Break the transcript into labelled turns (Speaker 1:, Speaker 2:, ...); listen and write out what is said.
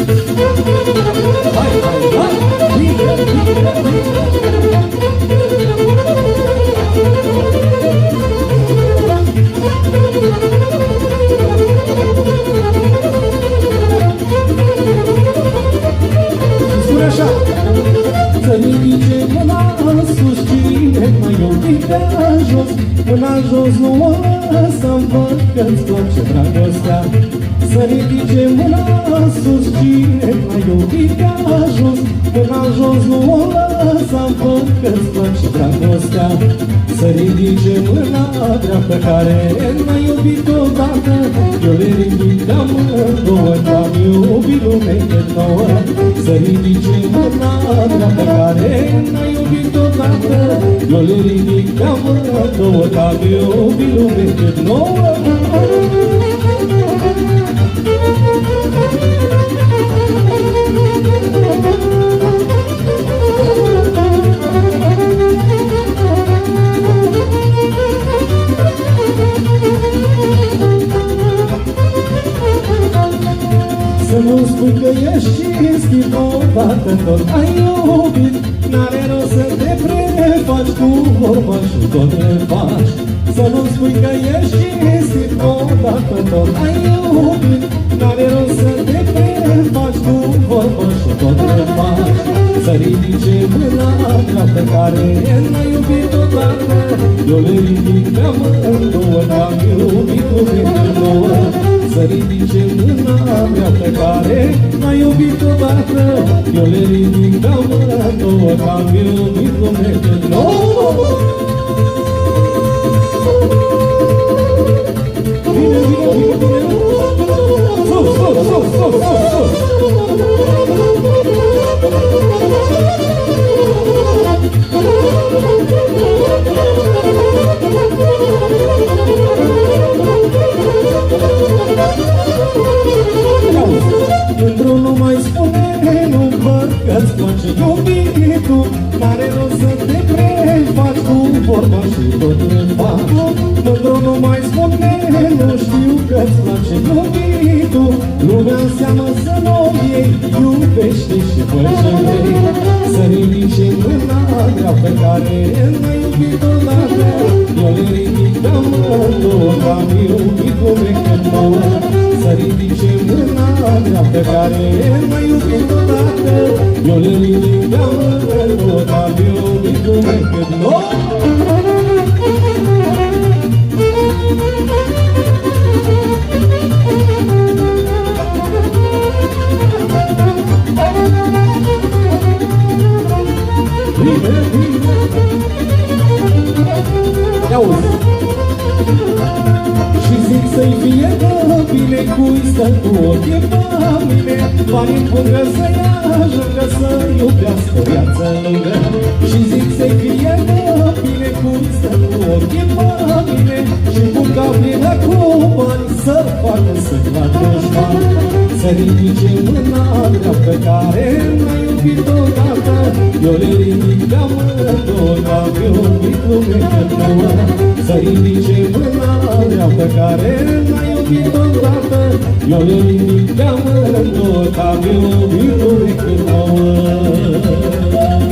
Speaker 1: Hai, hai, hai! Bine, bine, bine! Spune așa! Să ridice mâna sus, cine m-a iubit pe jos. Mâna jos nu o lăsăm, văd că-ți place dragostea. Să ridice mâna sus, cine m-a iubit pe jos. Mâna jos nu o lăsăm, văd că-ți place dragostea. Să ridice mâna dreaptă care m-a iubit odată. Eu le ridic amândouă, că-am iubit lumea de nouă. Să ridice mâna dreaptă care m-a iubit odată. Eu le ridic amândouă, că-am iubit lumea de nouă. Să nu spui că ești cinstit, odată tot ai iubit. N-are rost să te prefaci cu vorba și tot le faci. Să nu spui că ești cinstit, odată tot ai iubit. N-are rost să te prefaci cu vorba și tot le faci. Să ridice mâna dreaptă care n-a iubit odată. Eu le ridic amândouă, că-am iubit lumea nouă. Să ridice mâna dreaptă care m-a iubit odată. Eu le ridic amândouă, că-am iubit lumea nouă. Bine, bine, bine, bine! Sus, sus, sus, sus, sus, sus! Într-un nu mai spune, nu văd că-ți place iubitul. N-are rost să te prefaci cu vorba și tot le faci. Într-un nu mai spune, nu știu că-ți place iubitul. Lumea înseamnă să nu iei, iubește și fă ce vrei. Să ridice mâna dreaptă care n-a iubit odată. Eu le ridic amândouă, că-am iubit lumea nouă. Să ridice mâna dreaptă care m-a iubit odată. Eu le ridic amândouă, că-am iubit lumea nouă. Bine, bine! Ia-uzi! Și zic să-i fie bine cui stă cu ochii pe mine. Banii pungă să-i ajungă să iubească viață lungă. Și zic să-i fie bine cui stă cu ochii pe mine. Și bunga plină cu bani să facă să-i fac dușman. Să ridice mâna dreaptă care m-a iubit odată. Eu le ridic amândouă, că-am iubit lumea nouă. Să ridice mâna dreaptă care m-a iubit odată. Eu le ridic amândouă, că-am iubit lumea nouă.